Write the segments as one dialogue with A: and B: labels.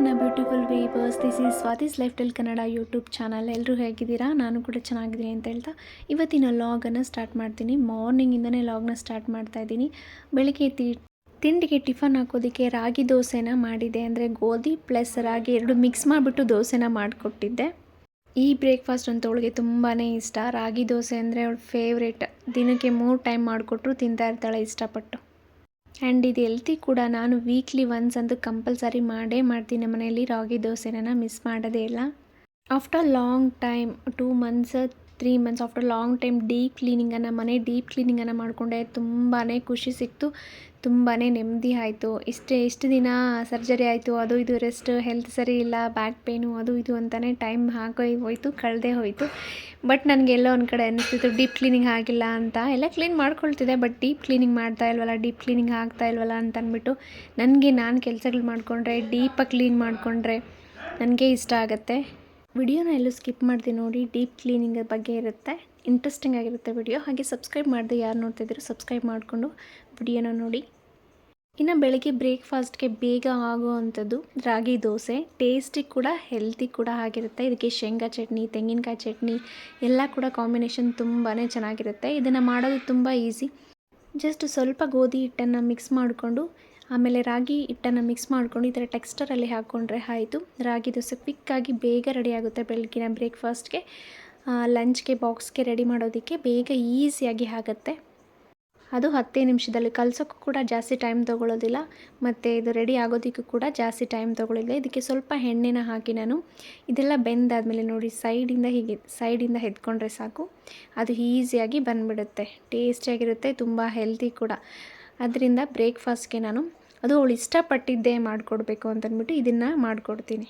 A: ನನ್ನ beautiful viewers, this is Swati's lifestyle Kannada YouTube channel. ಎಲ್ಲರೂ ಹೇಗಿದ್ದೀರಾ? ನಾನು ಕೂಡ ಚೆನ್ನಾಗಿದ್ದೀನಿ ಅಂತ ಹೇಳ್ತಾ ಇವತ್ತಿನ ಲಾಗನ್ನು ಸ್ಟಾರ್ಟ್ ಮಾಡ್ತೀನಿ. ಮಾರ್ನಿಂಗಿಂದನೇ ಲಾಗ್ನ ಸ್ಟಾರ್ಟ್ ಮಾಡ್ತಾ ಇದ್ದೀನಿ. ಬೆಳಿಗ್ಗೆ ತಿಂಡಿಗೆ ಟಿಫನ್ ಹಾಕೋದಕ್ಕೆ ರಾಗಿ ದೋಸೆನ ಮಾಡಿದೆ. ಅಂದರೆ ಗೋಧಿ ಪ್ಲಸ್ ರಾಗಿ ಎರಡು ಮಿಕ್ಸ್ ಮಾಡಿಬಿಟ್ಟು ದೋಸೆನ ಮಾಡಿಕೊಟ್ಟಿದ್ದೆ. ಈ ಬ್ರೇಕ್ಫಾಸ್ಟ್ ಅಂತ ಅವಳಿಗೆ ತುಂಬಾ ಇಷ್ಟ. ರಾಗಿ ದೋಸೆ ಅಂದರೆ ಅವಳ ಫೇವ್ರೇಟ್. ದಿನಕ್ಕೆ 3 ಟೈಮ್ ಮಾಡಿಕೊಟ್ರು ತಿಂತಾ ಇರ್ತಾಳೆ ಇಷ್ಟಪಟ್ಟು. ಆ್ಯಂಡ್ ಇದು ಹೆಲ್ತಿ ಕೂಡ. ನಾನು ವೀಕ್ಲಿ ಒನ್ಸ್ ಅಂತೂ ಕಂಪಲ್ಸರಿ ಮಾಡೇ ಮಾಡ್ತೀನಿ ಮನೆಯಲ್ಲಿ ರಾಗಿ ದೋಸೆನ ಮಿಸ್ ಮಾಡೋದೇ ಇಲ್ಲ. After long time 2 months 3 months after long time ಮನೆ ಡೀಪ್ ಕ್ಲೀನಿಂಗನ್ನು ಮಾಡಿಕೊಂಡೆ. ತುಂಬಾ ಖುಷಿ ಸಿಕ್ತು, ತುಂಬಾ ನೆಮ್ಮದಿ ಆಯಿತು. ಎಷ್ಟು ದಿನ ಸರ್ಜರಿ ಆಯಿತು, ಅದು ಇದು ರೆಸ್ಟ್, ಹೆಲ್ತ್ ಸರಿ ಇಲ್ಲ, ಬ್ಯಾಕ್ ಪೇನು ಅದು ಇದು ಅಂತಲೇ ಟೈಮ್ ಕಳೆದೇ ಹೋಯಿತು. ಬಟ್ ನನಗೆಲ್ಲೋ ಒಂದು ಕಡೆ ಅನ್ನಿಸ್ತಿತ್ತು ಡೀಪ್ ಕ್ಲೀನಿಂಗ್ ಆಗಿಲ್ಲ ಅಂತ. ಎಲ್ಲ ಕ್ಲೀನ್ ಮಾಡ್ಕೊಳ್ತಿದ್ದೆ, ಬಟ್ ಡೀಪ್ ಕ್ಲೀನಿಂಗ್ ಆಗ್ತಾ ಇಲ್ವಲ್ಲ ಅಂತ ಅಂದ್ಬಿಟ್ಟು ನಾನು ಕೆಲಸಗಳು ಮಾಡಿಕೊಂಡ್ರೆ ಡೀಪಾಗಿ ಕ್ಲೀನ್ ಮಾಡಿಕೊಂಡ್ರೆ ನನಗೆ ಇಷ್ಟ ಆಗುತ್ತೆ. ವಿಡಿಯೋನ ಎಲ್ಲೂ ಸ್ಕಿಪ್ ಮಾಡ್ತೀನಿ ನೋಡಿ. ಡೀಪ್ ಕ್ಲೀನಿಂಗ್ ಬಗ್ಗೆ ಇರುತ್ತೆ, ಇಂಟ್ರೆಸ್ಟಿಂಗ್ ಆಗಿರುತ್ತೆ ವಿಡಿಯೋ. ಹಾಗೆ ಸಬ್ಸ್ಕ್ರೈಬ್ ಮಾಡಿದೆ ಯಾರು ನೋಡ್ತಿದ್ದೀರೋ ಸಬ್ಸ್ಕ್ರೈಬ್ ಮಾಡಿಕೊಂಡು ವಿಡಿಯೋನ ನೋಡಿ. ಇನ್ನು ಬೆಳಗ್ಗೆ ಬ್ರೇಕ್ಫಾಸ್ಟ್ಗೆ ಬೇಗ ಆಗುವಂಥದ್ದು ರಾಗಿ ದೋಸೆ. ಟೇಸ್ಟಿ ಕೂಡ ಹೆಲ್ತಿ ಕೂಡ ಆಗಿರುತ್ತೆ. ಇದಕ್ಕೆ ಶೇಂಗಾ ಚಟ್ನಿ, ತೆಂಗಿನಕಾಯಿ ಚಟ್ನಿ ಎಲ್ಲ ಕೂಡ ಕಾಂಬಿನೇಷನ್ ತುಂಬಾ ಚೆನ್ನಾಗಿರುತ್ತೆ. ಇದನ್ನು ಮಾಡೋದು ತುಂಬ ಈಸಿ. ಜಸ್ಟ್ ಸ್ವಲ್ಪ ಗೋಧಿ ಹಿಟ್ಟನ್ನು ಮಿಕ್ಸ್ ಮಾಡಿಕೊಂಡು ಆಮೇಲೆ ರಾಗಿ ಹಿಟ್ಟನ್ನು ಮಿಕ್ಸ್ ಮಾಡ್ಕೊಂಡು ಈ ಥರ ಟೆಕ್ಸ್ಚರಲ್ಲಿ ಹಾಕ್ಕೊಂಡ್ರೆ ಆಯಿತು. ರಾಗಿ ದೋಸೆ ಕ್ವಿಕ್ಕಾಗಿ ಬೇಗ ರೆಡಿ ಆಗುತ್ತೆ. ಬೆಳಗಿನ ಬ್ರೇಕ್ಫಾಸ್ಟ್ಗೆ, ಲಂಚ್ಗೆ, ಬಾಕ್ಸ್ಗೆ ರೆಡಿ ಮಾಡೋದಕ್ಕೆ ಬೇಗ ಈಸಿಯಾಗಿ ಆಗುತ್ತೆ. ಅದು 10 ನಿಮಿಷದಲ್ಲಿ. ಕಲಸೋಕ್ಕೂ ಕೂಡ ಜಾಸ್ತಿ ಟೈಮ್ ತೊಗೊಳ್ಳೋದಿಲ್ಲ ಮತ್ತು ಇದು ರೆಡಿ ಆಗೋದಕ್ಕೂ ಕೂಡ ಜಾಸ್ತಿ ಟೈಮ್ ತೊಗೊಳ್ಳಿಲ್ಲ. ಇದಕ್ಕೆ ಸ್ವಲ್ಪ ಎಣ್ಣೆನ ಹಾಕಿ ನಾನು ಇದೆಲ್ಲ ಬೆಂದಾದಮೇಲೆ ನೋಡಿ ಸೈಡಿಂದ ಎತ್ಕೊಂಡ್ರೆ ಸಾಕು, ಅದು ಈಸಿಯಾಗಿ ಬಂದುಬಿಡುತ್ತೆ. ಟೇಸ್ಟಿಯಾಗಿರುತ್ತೆ, ತುಂಬ ಹೆಲ್ತಿ ಕೂಡ. ಅದರಿಂದ ಬ್ರೇಕ್ಫಾಸ್ಟ್ಗೆ ನಾನು ಅದು ಅವಳು ಇಷ್ಟಪಟ್ಟಿದ್ದೇ ಮಾಡಿಕೊಡ್ಬೇಕು ಅಂತಂದ್ಬಿಟ್ಟು ಇದನ್ನು ಮಾಡಿಕೊಡ್ತೀನಿ.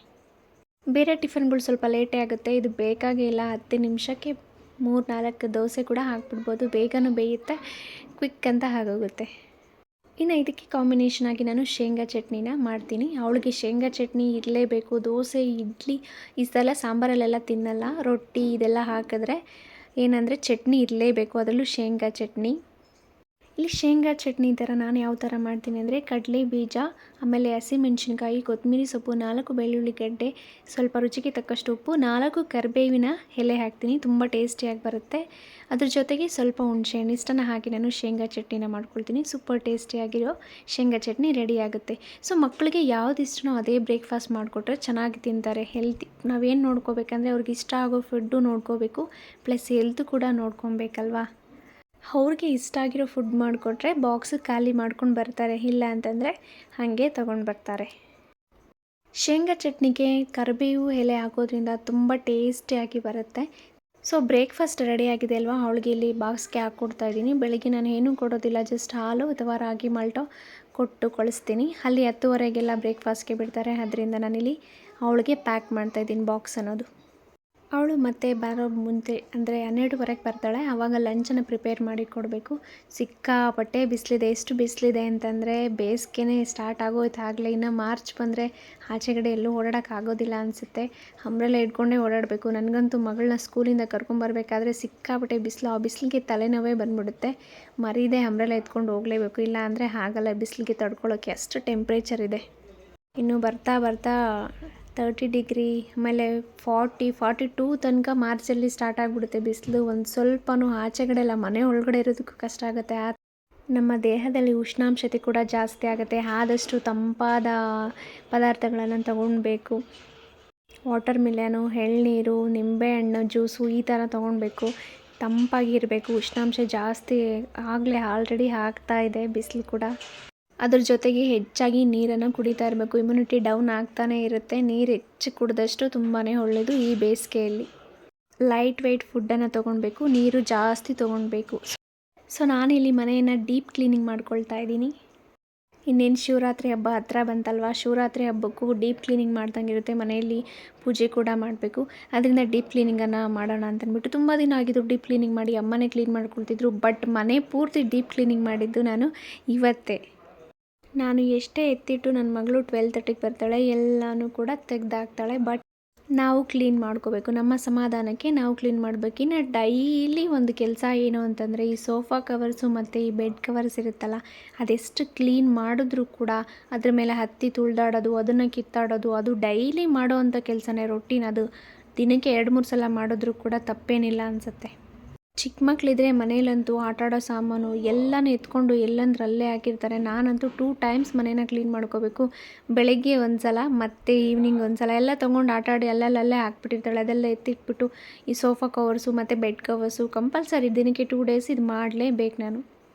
A: ಬೇರೆ ಟಿಫನ್ಗಳು ಸ್ವಲ್ಪ ಲೇಟೇ ಆಗುತ್ತೆ. ಇದು ಬೇಕಾಗೇ ಇಲ್ಲ, 10 ನಿಮಿಷಕ್ಕೆ 3-4 ದೋಸೆ ಕೂಡ ಹಾಕ್ಬಿಡ್ಬೋದು. ಬೇಗನೂ ಬೇಯುತ್ತೆ, ಕ್ವಿಕ್ ಅಂತ ಆಗೋಗುತ್ತೆ. ಇನ್ನು ಇದಕ್ಕೆ ಕಾಂಬಿನೇಷನ್ ಆಗಿ ನಾನು ಶೇಂಗಾ ಚಟ್ನಿನ ಮಾಡ್ತೀನಿ. ಅವಳಿಗೆ ಶೇಂಗಾ ಚಟ್ನಿ ಇರಲೇಬೇಕು. ದೋಸೆ, ಇಡ್ಲಿ ಈ ಸಲ ಸಾಂಬಾರಲ್ಲೆಲ್ಲ ತಿನ್ನಲ್ಲ. ರೊಟ್ಟಿ ಇದೆಲ್ಲ ಹಾಕಿದ್ರೆ ಏನಂದರೆ ಚಟ್ನಿ ಇರಲೇಬೇಕು, ಅದರಲ್ಲೂ ಶೇಂಗಾ ಚಟ್ನಿ. ಇಲ್ಲಿ ಶೇಂಗಾ ಚಟ್ನಿ ಥರ ನಾನು ಯಾವ ಥರ ಮಾಡ್ತೀನಿ ಅಂದರೆ ಕಡಲೆ ಬೀಜ, ಆಮೇಲೆ ಹಸಿಮೆಣಸಿನ್ಕಾಯಿ, ಕೊತ್ತಂಬರಿ ಸೊಪ್ಪು, 4 ಬೆಳ್ಳುಳ್ಳಿ ಗಡ್ಡೆ, ಸ್ವಲ್ಪ ರುಚಿಗೆ ತಕ್ಕಷ್ಟು ಉಪ್ಪು, 4 ಕರಿಬೇವಿನ ಎಲೆ ಹಾಕ್ತೀನಿ. ತುಂಬ ಟೇಸ್ಟಿಯಾಗಿ ಬರುತ್ತೆ. ಅದ್ರ ಜೊತೆಗೆ ಸ್ವಲ್ಪ ಹುಣಸೆಹಣ್ಣು ಇಷ್ಟನ್ನು ಹಾಕಿ ನಾನು ಶೇಂಗಾ ಚಟ್ನಿನ ಮಾಡ್ಕೊಳ್ತೀನಿ. ಸೂಪರ್ ಟೇಸ್ಟಿಯಾಗಿರೋ ಶೇಂಗಾ ಚಟ್ನಿ ರೆಡಿ ಆಗುತ್ತೆ. ಸೊ ಮಕ್ಕಳಿಗೆ ಯಾವ್ದು ಇಷ್ಟನೋ ಅದೇ ಬ್ರೇಕ್ಫಾಸ್ಟ್ ಮಾಡಿಕೊಟ್ರೆ ಚೆನ್ನಾಗಿ ತಿಂತಾರೆ. ಹೆಲ್ತಿ ನಾವೇನು ನೋಡ್ಕೋಬೇಕಂದ್ರೆ ಅವ್ರಿಗೆ ಇಷ್ಟ ಆಗೋ ಫುಡ್ಡು ನೋಡ್ಕೋಬೇಕು, ಪ್ಲಸ್ ಹೆಲ್ತು ಕೂಡ ನೋಡ್ಕೊಬೇಕಲ್ವಾ. ಅವ್ರಿಗೆ ಇಷ್ಟ ಆಗಿರೋ ಫುಡ್ ಮಾಡಿಕೊಟ್ರೆ ಬಾಕ್ಸ್ ಖಾಲಿ ಮಾಡ್ಕೊಂಡು ಬರ್ತಾರೆ, ಇಲ್ಲ ಅಂತಂದರೆ ಹಾಗೆ ತೊಗೊಂಡು ಬರ್ತಾರೆ. ಶೇಂಗಾ ಚಟ್ನಿಗೆ ಕರಿಬೇವು ಎಲೆ ಹಾಕೋದ್ರಿಂದ ತುಂಬ ಟೇಸ್ಟಿಯಾಗಿ ಬರುತ್ತೆ. ಸೊ ಬ್ರೇಕ್ಫಾಸ್ಟ್ ರೆಡಿ ಆಗಿದೆ ಅಲ್ವಾ, ಅವಳಿಗೆ ಇಲ್ಲಿ ಬಾಕ್ಸ್ಗೆ ಹಾಕ್ಕೊಡ್ತಾ ಇದ್ದೀನಿ. ಬೆಳಿಗ್ಗೆ ನಾನು ಏನೂ ಕೊಡೋದಿಲ್ಲ, ಜಸ್ಟ್ ಹಾಲು ಅಥವಾ ರಾಗಿ ಮಾಲ್ಟೋ ಕೊಟ್ಟು ಕಳಿಸ್ತೀನಿ. ಅಲ್ಲಿ 10:30ಗೆಲ್ಲ ಬ್ರೇಕ್ಫಾಸ್ಟ್ಗೆ ಬಿಡ್ತಾರೆ. ಅದರಿಂದ ನಾನಿಲ್ಲಿ ಅವಳಿಗೆ ಪ್ಯಾಕ್ ಮಾಡ್ತಾಯಿದ್ದೀನಿ ಬಾಕ್ಸ್ ಅನ್ನೋದು. ಅವಳು ಮತ್ತೆ ಬರೋ ಮುಂಚೆ ಅಂದರೆ 12:30ಗೆ ಬರ್ತಾಳೆ. ಆವಾಗ ಲಂಚನ್ನು ಪ್ರಿಪೇರ್ ಮಾಡಿ ಕೊಡಬೇಕು. ಸಿಕ್ಕಾಪಟ್ಟೆ ಬಿಸಿಲಿದೆ. ಎಷ್ಟು ಬಿಸಿಲಿದೆ ಅಂತಂದರೆ ಬೇಸಿಗೆನೇ ಸ್ಟಾರ್ಟ್ ಆಗೋಯ್ತು ಆಗಲೇ. ಇನ್ನು ಮಾರ್ಚ್ ಬಂದರೆ ಆಚೆಗಡೆ ಎಲ್ಲೂ ಓಡಾಡೋಕ್ಕಾಗೋದಿಲ್ಲ ಅನಿಸುತ್ತೆ. ಅಂಬ್ರೆಲ್ಲ ಹಿಡ್ಕೊಂಡೇ ಓಡಾಡಬೇಕು. ನನಗಂತೂ ಮಗಳನ್ನ ಸ್ಕೂಲಿಂದ ಕರ್ಕೊಂಬರ್ಬೇಕಾದ್ರೆ ಸಿಕ್ಕಾಪಟ್ಟೆ ಬಿಸಿಲು. ಆ ಬಿಸಿಲಿಗೆ ತಲೆನೋವೇ ಬಂದುಬಿಡುತ್ತೆ. ಮರೀದೆ ಅಂಬ್ರೆಲ್ಲ ಎತ್ಕೊಂಡು ಹೋಗಲೇಬೇಕು, ಇಲ್ಲ ಅಂದರೆ ಆಗಲ್ಲ ಬಿಸಿಲಿಗೆ ತಡ್ಕೊಳ್ಳೋಕ್ಕೆ, ಅಷ್ಟು ಟೆಂಪ್ರೇಚರ್ ಇದೆ. ಇನ್ನು ಬರ್ತಾ 30 ಡಿಗ್ರಿ, ಆಮೇಲೆ 40-42 ತನಕ ಮಾರ್ಚಲ್ಲಿ ಸ್ಟಾರ್ಟ್ ಆಗಿಬಿಡುತ್ತೆ ಬಿಸಿಲು. ಒಂದು ಸ್ವಲ್ಪನೂ ಆಚೆಗಡೆ ಎಲ್ಲ ಮನೆ ಒಳಗಡೆ ಇರೋದಕ್ಕೂ ಕಷ್ಟ ಆಗುತ್ತೆ. ನಮ್ಮ ದೇಹದಲ್ಲಿ ಉಷ್ಣಾಂಶತೆ ಕೂಡ ಜಾಸ್ತಿ ಆಗುತ್ತೆ. ಆದಷ್ಟು ತಂಪಾದ ಪದಾರ್ಥಗಳನ್ನು ತಗೊಳ್ಬೇಕು. ವಾಟರ್ ಮಿಲನು, ಎಳ್ನೀರು, ನಿಂಬೆಹಣ್ಣು ಜ್ಯೂಸು ಈ ಥರ ತೊಗೊಳ್ಬೇಕು. ತಂಪಾಗಿರಬೇಕು. ಉಷ್ಣಾಂಶ ಜಾಸ್ತಿ ಆಲ್ರೆಡಿ ಆಗ್ತಾ ಇದೆ ಬಿಸಿಲು ಕೂಡ. ಅದ್ರ ಜೊತೆಗೆ ಹೆಚ್ಚಾಗಿ ನೀರನ್ನು ಕುಡಿತಾ ಇರಬೇಕು. ಇಮ್ಯುನಿಟಿ ಡೌನ್ ಆಗ್ತಾನೇ ಇರುತ್ತೆ. ನೀರು ಹೆಚ್ಚು ಕುಡಿದಷ್ಟು ತುಂಬಾ ಒಳ್ಳೆಯದು ಈ ಬೇಸಿಗೆಯಲ್ಲಿ. ಲೈಟ್ ವೆಯ್ಟ್ ಫುಡ್ಡನ್ನು ತೊಗೊಳ್ಬೇಕು, ನೀರು ಜಾಸ್ತಿ ತೊಗೊಳ್ಬೇಕು. ಸೊ ನಾನಿಲ್ಲಿ ಮನೆಯನ್ನು ಡೀಪ್ ಕ್ಲೀನಿಂಗ್ ಮಾಡ್ಕೊಳ್ತಾ ಇದ್ದೀನಿ. ಇನ್ನೇನು ಶಿವರಾತ್ರಿ ಹಬ್ಬ ಹತ್ರ ಬಂತಲ್ವ, ಶಿವರಾತ್ರಿ ಹಬ್ಬಕ್ಕೂ ಡೀಪ್ ಕ್ಲೀನಿಂಗ್ ಮಾಡ್ದಂಗಿರುತ್ತೆ. ಮನೆಯಲ್ಲಿ ಪೂಜೆ ಕೂಡ ಮಾಡಬೇಕು. ಅದರಿಂದ ಡೀಪ್ ಕ್ಲೀನಿಂಗನ್ನು ಮಾಡೋಣ ಅಂತಂದ್ಬಿಟ್ಟು ತುಂಬ ದಿನ ಆಗಿದ್ದು ಡೀಪ್ ಕ್ಲೀನಿಂಗ್ ಮಾಡಿ. ಅಮ್ಮನೇ ಕ್ಲೀನ್ ಮಾಡ್ಕೊಳ್ತಿದ್ರು, ಬಟ್ ಮನೆ ಪೂರ್ತಿ ಡೀಪ್ ಕ್ಲೀನಿಂಗ್ ಮಾಡಿದ್ದು ನಾನು ಇವತ್ತೇ. ನಾನು ಎಷ್ಟೇ ಎತ್ತಿಟ್ಟು ನನ್ನ ಮಗಳು 12:30ಗೆ ಬರ್ತಾಳೆ, ಎಲ್ಲನೂ ಕೂಡ ತೆಗೆದಾಕ್ತಾಳೆ. ಬಟ್ ನಾವು ಕ್ಲೀನ್ ಮಾಡ್ಕೋಬೇಕು, ನಮ್ಮ ಸಮಾಧಾನಕ್ಕೆ ನಾವು ಕ್ಲೀನ್ ಮಾಡಬೇಕು. ಇನ್ನು ಡೈಲಿ ಒಂದು ಕೆಲಸ ಏನು ಅಂತಂದರೆ, ಈ ಸೋಫಾ ಕವರ್ಸು ಮತ್ತು ಈ ಬೆಡ್ ಕವರ್ಸ್ ಇರುತ್ತಲ್ಲ, ಅದೆಷ್ಟು ಕ್ಲೀನ್ ಮಾಡಿದ್ರೂ ಕೂಡ ಅದ್ರ ಮೇಲೆ ಹತ್ತಿ ತುಳಿದಾಡೋದು, ಅದನ್ನು ಕಿತ್ತಾಡೋದು, ಅದು ಡೈಲಿ ಮಾಡೋ ಅಂಥ ಕೆಲಸನೇ, ರೊಟೀನ್. ಅದು ದಿನಕ್ಕೆ 2-3 ಸಲ ಮಾಡಿದ್ರೂ ಕೂಡ ತಪ್ಪೇನಿಲ್ಲ ಅನಿಸುತ್ತೆ. ಚಿಕ್ಕ ಮಕ್ಕಳಿದ್ರೆ ಮನೇಲಂತೂ ಆಟಾಡೋ ಸಾಮಾನು ಎಲ್ಲನೂ ಎತ್ಕೊಂಡು ಎಲ್ಲಂದ್ರೆ ಅಲ್ಲೇ ಹಾಕಿರ್ತಾರೆ. ನಾನಂತೂ 2 ಟೈಮ್ಸ್ ಮನೇನ ಕ್ಲೀನ್ ಮಾಡ್ಕೋಬೇಕು. ಬೆಳಗ್ಗೆ ಒಂದು ಸಲ ಮತ್ತು ಈವ್ನಿಂಗ್ ಒಂದು ಸಲ ಎಲ್ಲ ತೊಗೊಂಡು ಆಟಾಡಿ ಅಲ್ಲಲ್ಲೇ ಹಾಕ್ಬಿಟ್ಟಿರ್ತಾಳೆ. ಅದೆಲ್ಲ ಎತ್ತಿಟ್ಬಿಟ್ಟು ಈ ಸೋಫಾ ಕವರ್ಸು ಮತ್ತು ಬೆಡ್ ಕವರ್ಸು ಕಂಪಲ್ಸರಿ ದಿನಕ್ಕೆ 2 ಡೇಸ್ ಇದು ಮಾಡಲೇಬೇಕು ನಾನು.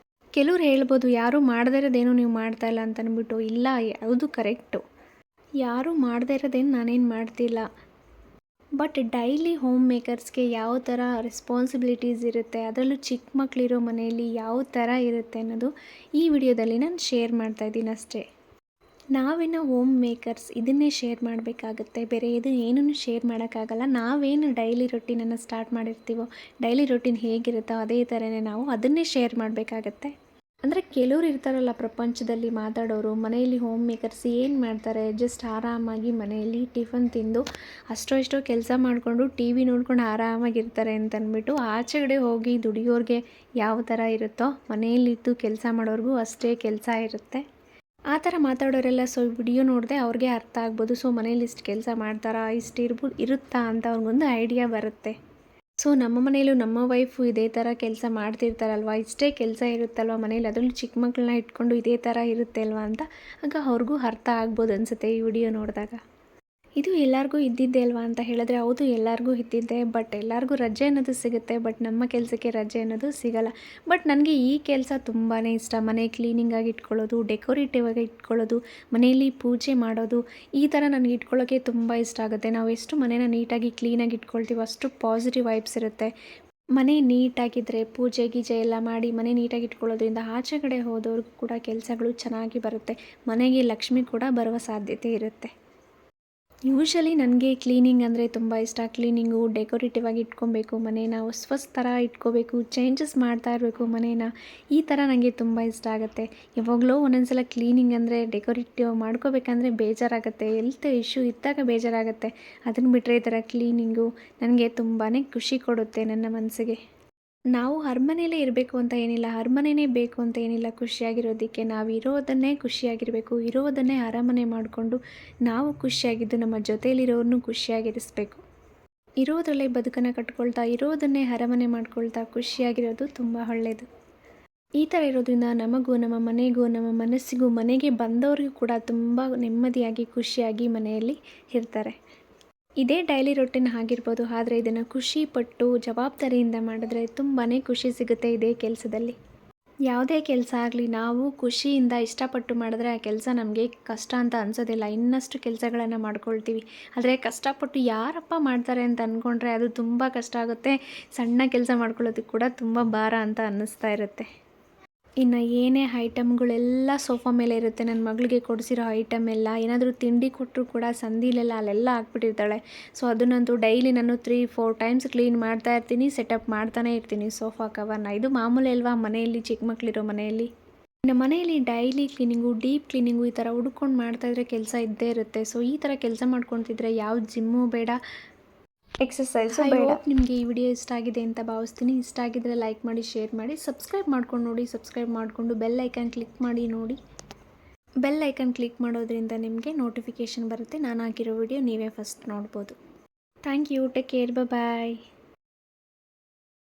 A: ಕೆಲವ್ರು ಹೇಳ್ಬೋದು, ಯಾರೂ ಮಾಡದೇ ಇರೋದೇನು ನೀವು ಮಾಡ್ತಾ ಇಲ್ಲ ಅಂತಂದ್ಬಿಟ್ಟು. ಇಲ್ಲ, ಯಾವುದು ಕರೆಕ್ಟು. ಯಾರೂ ಮಾಡದೇ ಇರೋದೇನು ನಾನೇನು ಮಾಡ್ತಿಲ್ಲ. ಬಟ್ ಡೈಲಿ ಹೋಮ್ ಮೇಕರ್ಸ್ಗೆ ಯಾವ ಥರ ರೆಸ್ಪಾನ್ಸಿಬಿಲಿಟೀಸ್ ಇರುತ್ತೆ, ಅದರಲ್ಲೂ ಚಿಕ್ಕ ಮಕ್ಕಳಿರೋ ಮನೆಯಲ್ಲಿ ಯಾವ ಥರ ಇರುತ್ತೆ ಅನ್ನೋದು ಈ ವಿಡಿಯೋದಲ್ಲಿ ನಾನು ಶೇರ್ ಮಾಡ್ತಾಯಿದ್ದೀನಿ ಅಷ್ಟೇ. ನಾವಿನ್ನು ಹೋಮ್ ಮೇಕರ್ಸ್ ಇದನ್ನೇ ಶೇರ್ ಮಾಡಬೇಕಾಗತ್ತೆ, ಬೇರೆ ಏನೂ ಶೇರ್ ಮಾಡೋಕ್ಕಾಗಲ್ಲ. ನಾವೇನು ಡೈಲಿ ರೊಟೀನನ್ನು ಸ್ಟಾರ್ಟ್ ಮಾಡಿರ್ತೀವೋ, ಡೈಲಿ ರೊಟೀನ್ ಹೇಗಿರುತ್ತೋ ಅದೇ ಥರನೇ ನಾವು ಅದನ್ನೇ ಶೇರ್ ಮಾಡಬೇಕಾಗತ್ತೆ. ಅಂದರೆ ಕೆಲವ್ರು ಇರ್ತಾರಲ್ಲ ಪ್ರಪಂಚದಲ್ಲಿ ಮಾತಾಡೋರು, ಮನೆಯಲ್ಲಿ ಹೋಮ್ ಮೇಕರ್ಸ್ ಏನು ಮಾಡ್ತಾರೆ, ಜಸ್ಟ್ ಆರಾಮಾಗಿ ಮನೆಯಲ್ಲಿ ಟಿಫನ್ ತಿಂದು ಅಷ್ಟೋ ಕೆಲಸ ಮಾಡಿಕೊಂಡು ಟಿ ವಿ ನೋಡ್ಕೊಂಡು ಆರಾಮಾಗಿರ್ತಾರೆ ಅಂತಂದ್ಬಿಟ್ಟು, ಆಚೆಗಡೆ ಹೋಗಿ ದುಡಿಯೋರಿಗೆ ಯಾವ ಥರ ಇರುತ್ತೋ ಮನೆಯಲ್ಲಿದ್ದು ಕೆಲಸ ಮಾಡೋರಿಗೂ ಅಷ್ಟೇ ಕೆಲಸ ಇರುತ್ತೆ. ಆ ಥರ ಮಾತಾಡೋರೆಲ್ಲ ವಿಡಿಯೋ ನೋಡಿದೆ ಅವ್ರಿಗೆ ಅರ್ಥ ಆಗ್ಬೋದು. ಮನೇಲಿ ಇಷ್ಟು ಕೆಲಸ ಮಾಡ್ತಾರಾ, ಇಷ್ಟು ಇರುತ್ತಾ ಅಂತ ಅವ್ರಿಗೊಂದು ಐಡಿಯಾ ಬರುತ್ತೆ. ನಮ್ಮ ಮನೇಲೂ ನಮ್ಮ ವೈಫು ಇದೇ ಥರ ಕೆಲಸ ಮಾಡ್ತಿರ್ತಾರಲ್ವ, ಇಷ್ಟೇ ಕೆಲಸ ಇರುತ್ತಲ್ವ ಮನೇಲಿ, ಅದರಲ್ಲೂ ಚಿಕ್ಕ ಮಕ್ಕಳನ್ನ ಇಟ್ಕೊಂಡು ಇದೇ ಥರ ಇರುತ್ತೆ ಅಲ್ವಾ ಅಂತ ಆಗ ಅವ್ರಿಗೂ ಅರ್ಥ ಆಗ್ಬೋದು ಅನಿಸುತ್ತೆ ಈ ವಿಡಿಯೋ ನೋಡಿದಾಗ. ಇದು ಎಲ್ಲರಿಗೂ ಇದ್ದಿದ್ದೆ ಅಲ್ವಾ ಅಂತ ಹೇಳಿದ್ರೆ ಹೌದು, ಎಲ್ಲರಿಗೂ ಇದ್ದಿದ್ದೆ. ಬಟ್ ಎಲ್ಲರಿಗೂ ರಜೆ ಅನ್ನೋದು ಸಿಗುತ್ತೆ, ಬಟ್ ನಮ್ಮ ಕೆಲಸಕ್ಕೆ ರಜೆ ಅನ್ನೋದು ಸಿಗಲ್ಲ. ಬಟ್ ನನಗೆ ಈ ಕೆಲಸ ತುಂಬಾ ಇಷ್ಟ. ಮನೆ ಕ್ಲೀನಿಂಗಾಗಿ ಇಟ್ಕೊಳ್ಳೋದು, ಡೆಕೋರೇಟಿವ್ ಆಗಿ ಇಟ್ಕೊಳ್ಳೋದು, ಮನೆಯಲ್ಲಿ ಪೂಜೆ ಮಾಡೋದು, ಈ ಥರ ನನಗೆ ಇಟ್ಕೊಳ್ಳೋಕ್ಕೆ ತುಂಬ ಇಷ್ಟ ಆಗುತ್ತೆ. ನಾವು ಎಷ್ಟು ಮನೇನ ನೀಟಾಗಿ ಕ್ಲೀನಾಗಿ ಇಟ್ಕೊಳ್ತೀವೋ ಅಷ್ಟು ಪಾಸಿಟಿವ್ ವೈಬ್ಸ್ ಇರುತ್ತೆ. ಮನೆ ನೀಟಾಗಿದ್ದರೆ ಪೂಜೆ ಗೀಜೆ ಎಲ್ಲ ಮಾಡಿ ಮನೆ ನೀಟಾಗಿ ಇಟ್ಕೊಳ್ಳೋದ್ರಿಂದ ಆಚೆ ಕಡೆ ಹೋದವ್ರಿಗೂ ಕೂಡ ಕೆಲಸಗಳು ಚೆನ್ನಾಗಿ ಬರುತ್ತೆ. ಮನೆಗೆ ಲಕ್ಷ್ಮಿ ಕೂಡ ಬರುವ ಸಾಧ್ಯತೆ ಇರುತ್ತೆ. ಯೂಶಲಿ ನನಗೆ ಕ್ಲೀನಿಂಗ್ ಅಂದರೆ ತುಂಬ ಇಷ್ಟ. ಕ್ಲೀನಿಂಗು, ಡೆಕೋರೇಟಿವ್ ಆಗಿ ಇಟ್ಕೊಬೇಕು ಮನೇನ, ಹೊಸ ಥರ ಇಟ್ಕೋಬೇಕು, ಚೇಂಜಸ್ ಮಾಡ್ತಾ ಇರಬೇಕು ಮನೇನ, ಈ ಥರ ನನಗೆ ತುಂಬ ಇಷ್ಟ ಆಗುತ್ತೆ. ಯಾವಾಗಲೋ ಒಂದೊಂದು ಸಲ ಕ್ಲೀನಿಂಗ್ ಅಂದರೆ ಡೆಕೋರೇಟಿವ್ ಮಾಡ್ಕೋಬೇಕಂದ್ರೆ ಬೇಜಾರಾಗುತ್ತೆ, ಹೆಲ್ತ್ ಇಶ್ಯೂ ಇದ್ದಾಗ ಬೇಜಾರಾಗುತ್ತೆ. ಅದನ್ನು ಬಿಟ್ಟರೆ ಈ ಥರ ಕ್ಲೀನಿಂಗು ನನಗೆ ತುಂಬಾ ಖುಷಿ ಕೊಡುತ್ತೆ ನನ್ನ ಮನಸ್ಸಿಗೆ. ನಾವು ಅರಮನೆಯಲ್ಲೇ ಇರಬೇಕು ಅಂತ ಏನಿಲ್ಲ, ಅರಮನೆಯೇ ಬೇಕು ಅಂತ ಏನಿಲ್ಲ ಖುಷಿಯಾಗಿರೋದಕ್ಕೆ. ನಾವು ಇರೋದನ್ನೇ ಖುಷಿಯಾಗಿರಬೇಕು, ಇರೋದನ್ನೇ ಅರಮನೆ ಮಾಡಿಕೊಂಡು ನಾವು ಖುಷಿಯಾಗಿದ್ದು ನಮ್ಮ ಜೊತೆಯಲ್ಲಿರೋರನ್ನೂ ಖುಷಿಯಾಗಿರಿಸ್ಬೇಕು. ಇರೋದರಲ್ಲೇ ಬದುಕನ್ನು ಕಟ್ಕೊಳ್ತಾ, ಇರೋದನ್ನೇ ಅರಮನೆ ಮಾಡ್ಕೊಳ್ತಾ ಖುಷಿಯಾಗಿರೋದು ತುಂಬ ಒಳ್ಳೆಯದು. ಈ ಥರ ಇರೋದ್ರಿಂದ ನಮಗೂ, ನಮ್ಮ ಮನೆಗೂ, ನಮ್ಮ ಮನಸ್ಸಿಗೂ, ಮನೆಗೆ ಬಂದವರಿಗೂ ಕೂಡ ತುಂಬ ನೆಮ್ಮದಿಯಾಗಿ ಖುಷಿಯಾಗಿ ಮನೆಯಲ್ಲಿ ಇರ್ತಾರೆ. ಇದೇ ಡೈಲಿ ರೊಟೀನ್ ಆಗಿರ್ಬೋದು, ಆದರೆ ಇದನ್ನು ಖುಷಿಪಟ್ಟು ಜವಾಬ್ದಾರಿಯಿಂದ ಮಾಡಿದ್ರೆ ತುಂಬಾ ಖುಷಿ ಸಿಗುತ್ತೆ ಇದೇ ಕೆಲಸದಲ್ಲಿ. ಯಾವುದೇ ಕೆಲಸ ಆಗಲಿ ನಾವು ಖುಷಿಯಿಂದ ಇಷ್ಟಪಟ್ಟು ಮಾಡಿದ್ರೆ ಆ ಕೆಲಸ ನಮಗೆ ಕಷ್ಟ ಅಂತ ಅನಿಸೋದಿಲ್ಲ. ಇನ್ನಷ್ಟು ಕೆಲಸಗಳನ್ನು ಮಾಡ್ಕೊಳ್ತೀವಿ. ಆದರೆ ಕಷ್ಟಪಟ್ಟು ಯಾರಪ್ಪ ಮಾಡ್ತಾರೆ ಅಂತ ಅಂದ್ಕೊಂಡ್ರೆ ಅದು ತುಂಬ ಕಷ್ಟ ಆಗುತ್ತೆ. ಸಣ್ಣ ಕೆಲಸ ಮಾಡ್ಕೊಳ್ಳೋದಕ್ಕೆ ಕೂಡ ತುಂಬ ಭಾರ ಅಂತ ಅನ್ನಿಸ್ತಾ ಇರುತ್ತೆ. ಇನ್ನು ಏನೇ ಐಟಮ್ಗಳೆಲ್ಲ ಸೋಫಾ ಮೇಲೆ ಇರುತ್ತೆ. ನನ್ನ ಮಗಳಿಗೆ ಕೊಡಿಸಿರೋ ಐಟಮ್ ಎಲ್ಲ, ಏನಾದರೂ ತಿಂಡಿ ಕೊಟ್ಟರು ಕೂಡ ಸಂದಿಲೆಲ್ಲ ಅಲ್ಲೆಲ್ಲ ಹಾಕ್ಬಿಟ್ಟಿರ್ತಾಳೆ. ಅದನ್ನಂತೂ ಡೈಲಿ ನಾನು 3-4 ಟೈಮ್ಸ್ ಕ್ಲೀನ್ ಮಾಡ್ತಾ ಇರ್ತೀನಿ, ಸೆಟಪ್ ಮಾಡ್ತಾನೇ ಇರ್ತೀನಿ ಸೋಫಾ ಕವರ್ನ. ಇದು ಮಾಮೂಲಿ ಅಲ್ವಾ ಮನೆಯಲ್ಲಿ, ಚಿಕ್ಕ ಮಕ್ಕಳಿರೋ ಮನೆಯಲ್ಲಿ. ಇನ್ನು ಮನೆಯಲ್ಲಿ ಡೈಲಿ ಕ್ಲೀನಿಂಗು, ಡೀಪ್ ಕ್ಲೀನಿಂಗು ಈ ಥರ ಹುಡ್ಕೊಂಡು ಮಾಡ್ತಾಯಿದ್ರೆ ಕೆಲಸ ಇದ್ದೇ ಇರುತ್ತೆ. ಈ ಥರ ಕೆಲಸ ಮಾಡ್ಕೊತಿದ್ರೆ ಯಾವ ಜಿಮ್ಮು ಬೇಡ, ಎಕ್ಸಸೈಸು ಬೇಡ. ನಿಮಗೆ ಈ ವಿಡಿಯೋ ಇಷ್ಟ ಆಗಿದೆ ಅಂತ ಭಾವಿಸ್ತೀನಿ. ಇಷ್ಟ ಆಗಿದ್ರೆ ಲೈಕ್ ಮಾಡಿ, ಶೇರ್ ಮಾಡಿ, ಸಬ್ಸ್ಕ್ರೈಬ್ ಮಾಡ್ಕೊಂಡು ನೋಡಿ. ಸಬ್ಸ್ಕ್ರೈಬ್ ಮಾಡಿಕೊಂಡು ಬೆಲ್ ಐಕಾನ್ ಕ್ಲಿಕ್ ಮಾಡಿ ನೋಡಿ. ಬೆಲ್ ಐಕಾನ್ ಕ್ಲಿಕ್ ಮಾಡೋದ್ರಿಂದ ನಿಮಗೆ ನೋಟಿಫಿಕೇಷನ್ ಬರುತ್ತೆ. ನಾನು ಹಾಕಿರೋ ವಿಡಿಯೋ ನೀವೇ ಫಸ್ಟ್ ನೋಡ್ಬೋದು. Thank you. Take care. Bye.